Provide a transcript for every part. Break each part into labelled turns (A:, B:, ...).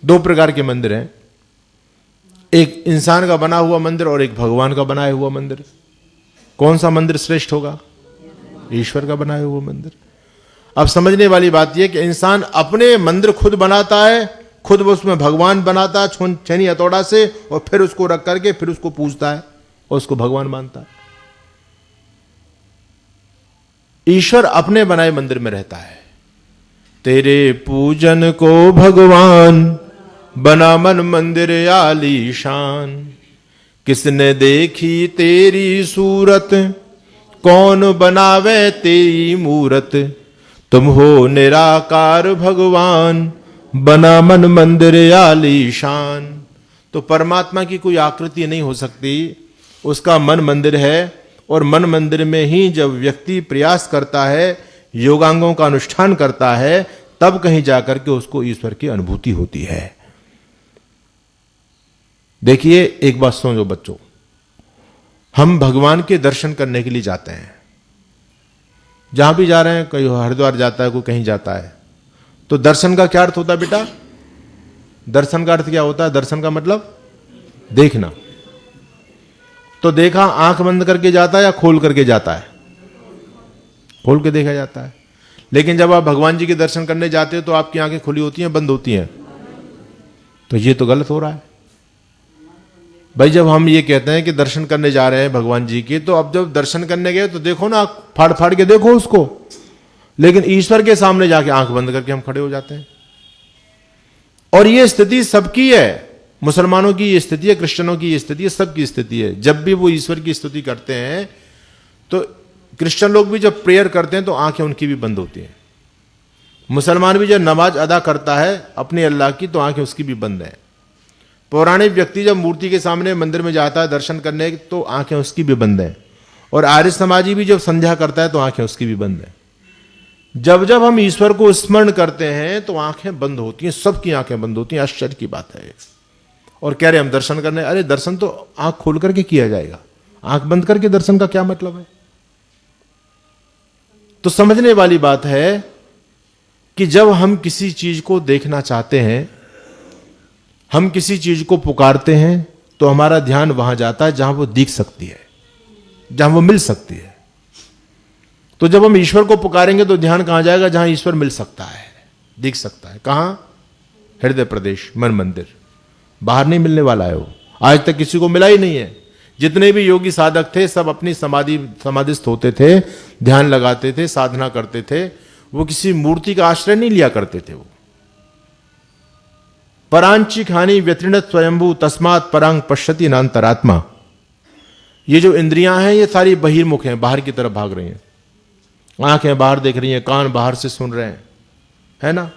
A: दो प्रकार के मंदिर हैं, एक इंसान का बना हुआ मंदिर और एक भगवान का बनाया हुआ मंदिर। कौन सा मंदिर श्रेष्ठ होगा? ईश्वर का बनाया हुआ मंदिर। अब समझने वाली बात यह कि इंसान अपने मंदिर खुद बनाता है, खुद वो उसमें भगवान बनाता है छेनी हथौड़ा से, और फिर उसको रख करके फिर उसको पूजता है और उसको भगवान मानता है। ईश्वर अपने बनाए मंदिर में रहता है। तेरे पूजन को भगवान बना मन मंदिर आलीशान, किसने देखी तेरी सूरत, कौन बनावे तेरी मूरत, तुम हो निराकार भगवान बना मन मंदिर आलीशान। तो परमात्मा की कोई आकृति नहीं हो सकती, उसका मन मंदिर है, और मन मंदिर में ही जब व्यक्ति प्रयास करता है, योगांगों का अनुष्ठान करता है, तब कहीं जाकर के उसको ईश्वर की अनुभूति होती है। देखिए एक बात समझो बच्चों, हम भगवान के दर्शन करने के लिए जाते हैं, जहां भी जा रहे हैं, कोई हरिद्वार जाता है, कोई कहीं जाता है, तो दर्शन का क्या अर्थ होता है बेटा? दर्शन का अर्थ क्या होता है? दर्शन का मतलब देखना। तो देखा आंख बंद करके जाता है या खोल करके जाता है? खोल के देखा जाता है। लेकिन जब आप भगवान जी के दर्शन करने जाते हो तो आपकी आंखें खुली होती हैं, बंद होती हैं? तो ये तो गलत हो रहा है भाई। जब हम ये कहते हैं कि दर्शन करने जा रहे हैं भगवान जी के, तो अब जब दर्शन करने गए तो देखो ना, फाड़ फाड़ के देखो उसको। लेकिन ईश्वर के सामने जाके आंख बंद करके हम खड़े हो जाते हैं। और ये स्थिति सबकी है, मुसलमानों की ये स्थिति है, क्रिश्चियनों की ये स्थिति है, सबकी स्थिति है। जब भी वो ईश्वर की स्तुति करते हैं, तो क्रिश्चियन लोग भी जब प्रेयर करते हैं तो आंखें उनकी भी बंद होती हैं। मुसलमान भी जब नमाज अदा करता है अपने अल्लाह की, तो आंखें उसकी भी बंद हैं। पौराणिक व्यक्ति जब मूर्ति के सामने मंदिर में जाता है दर्शन करने, तो आंखें उसकी भी बंद हैं। और आर्य समाजी भी जब संध्या करता है तो आंखें उसकी भी बंद हैं। जब जब हम ईश्वर को स्मरण करते हैं तो आंखें बंद होती हैं, सबकी आंखें बंद होती हैं। आश्चर्य की बात है। और कह रहे हम दर्शन करने, अरे दर्शन तो आंख खोल करके किया जाएगा, आंख बंद करके दर्शन का क्या मतलब है? तो समझने वाली बात है कि जब हम किसी चीज को देखना चाहते हैं, हम किसी चीज को पुकारते हैं, तो हमारा ध्यान वहां जाता है जहां वो दिख सकती है, जहां वो मिल सकती है। तो जब हम ईश्वर को पुकारेंगे तो ध्यान कहां जाएगा? जहां ईश्वर मिल सकता है, दिख सकता है। कहां? हृदय प्रदेश, मन मंदिर। बाहर नहीं मिलने वाला है वो। आज तक किसी को मिला ही नहीं है। जितने भी योगी साधक थे सब अपनी समाधिस्थ होते थे, ध्यान लगाते थे, साधना करते थे। वो किसी मूर्ति का आश्रय नहीं लिया करते थे। वो परांची खानी व्यतीर्णत स्वयंभू तस्मात् परांग पश्यति नान्तरात्मा। ये जो इंद्रियां हैं ये सारी बहिर्मुख हैं, बाहर की तरफ भाग रही हैं। आंखें बाहर देख रही हैं, कान बाहर से सुन रहे हैं, है ना?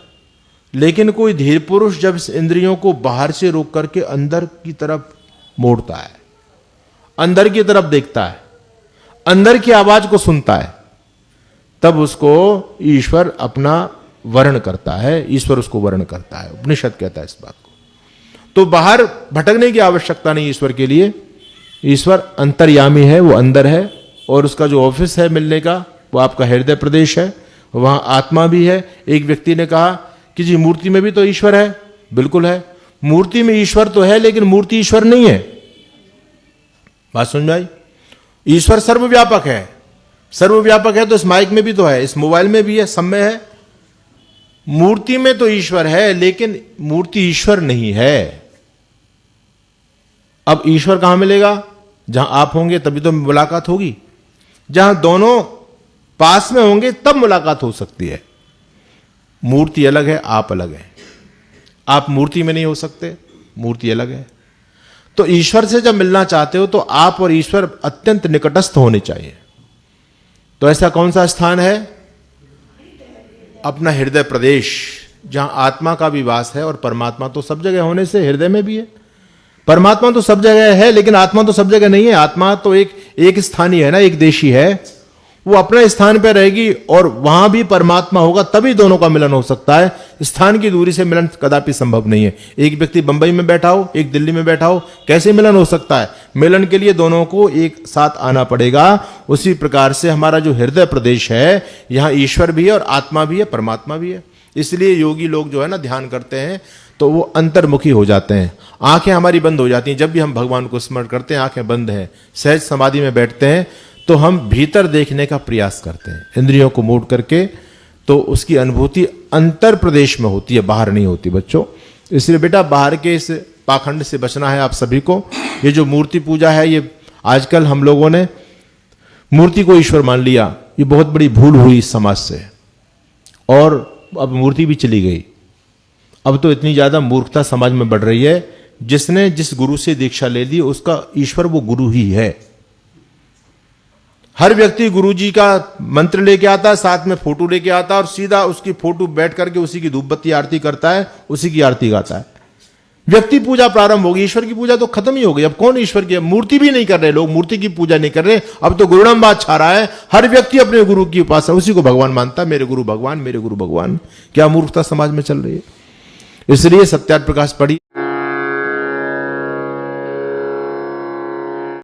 A: लेकिन कोई धीर पुरुष जब इस इंद्रियों को बाहर से रोक करके अंदर की तरफ मोड़ता है, अंदर की तरफ देखता है, अंदर की आवाज को सुनता है, तब उसको ईश्वर अपना वर्ण करता है, ईश्वर उसको वर्ण करता है। उपनिषद कहता है इस बात को। तो बाहर भटकने की आवश्यकता नहीं ईश्वर के लिए। ईश्वर अंतर्यामी है, वो अंदर है, और उसका जो ऑफिस है मिलने का वो आपका हृदय प्रदेश है, वहां आत्मा भी है। एक व्यक्ति ने कहा कि जी मूर्ति में भी तो ईश्वर है। बिल्कुल है, मूर्ति में ईश्वर तो है, लेकिन मूर्ति ईश्वर नहीं है। बात समझ में आई? ईश्वर सर्वव्यापक है। सर्वव्यापक है तो इस माइक में भी तो है, इस मोबाइल में भी है, सब में है। मूर्ति में तो ईश्वर है, लेकिन मूर्ति ईश्वर नहीं है। अब ईश्वर कहां मिलेगा? जहां आप होंगे तभी तो मुलाकात होगी। जहां दोनों पास में होंगे तब मुलाकात हो सकती है। मूर्ति अलग है, आप अलग हैं। आप मूर्ति में नहीं हो सकते, मूर्ति अलग है। तो ईश्वर से जब मिलना चाहते हो तो आप और ईश्वर अत्यंत निकटस्थ होने चाहिए। तो ऐसा कौन सा स्थान है? अपना हृदय प्रदेश, जहां आत्मा का भी वास है। और परमात्मा तो सब जगह होने से हृदय में भी है। परमात्मा तो सब जगह है, लेकिन आत्मा तो सब जगह नहीं है। आत्मा तो एक स्थानीय है ना, एक देशी है। वो अपने स्थान पर रहेगी और वहां भी परमात्मा होगा, तभी दोनों का मिलन हो सकता है। स्थान की दूरी से मिलन कदापि संभव नहीं है। एक व्यक्ति बंबई में बैठा हो, एक दिल्ली में बैठा हो, कैसे मिलन हो सकता है? मिलन के लिए दोनों को एक साथ आना पड़ेगा। उसी प्रकार से हमारा जो हृदय प्रदेश है, यहां ईश्वर भी है और आत्मा भी है, परमात्मा भी है। इसलिए योगी लोग जो है ना ध्यान करते हैं तो वो अंतर्मुखी हो जाते हैं, आंखें हमारी बंद हो जाती हैं। जब भी हम भगवान को स्मरण करते हैं, आंखें बंद हैं, सहज समाधि में बैठते हैं, तो हम भीतर देखने का प्रयास करते हैं इंद्रियों को मोड़ करके, तो उसकी अनुभूति अंतर प्रदेश में होती है, बाहर नहीं होती बच्चों। इसलिए बेटा बाहर के इस पाखंड से बचना है आप सभी को। ये जो मूर्ति पूजा है, ये आजकल हम लोगों ने मूर्ति को ईश्वर मान लिया, ये बहुत बड़ी भूल हुई इस समाज से, और अब मूर्ति भी चली गई। अब तो इतनी ज्यादा मूर्खता समाज में बढ़ रही है, जिसने जिस गुरु से दीक्षा ले ली उसका ईश्वर वो गुरु ही है। हर व्यक्ति गुरु जी का मंत्र लेके आता है, साथ में फोटो लेके आता है, और सीधा उसकी फोटो बैठ करके उसी की धूप बत्ती आरती करता है, उसी की आरती गाता है। व्यक्ति पूजा प्रारंभ होगी, ईश्वर की पूजा तो खत्म ही हो गई। अब कौन ईश्वर की मूर्ति भी नहीं कर रहे लोग, मूर्ति की पूजा नहीं कर रहे। अब तो गुरुड़मबाद छा रहा है, हर व्यक्ति अपने गुरु की उपासना, उसी को भगवान मानता है, मेरे गुरु भगवान, मेरे गुरु भगवान। क्या मूर्खता समाज में चल रही है। इसलिए सत्यार्थ प्रकाश पढ़ी।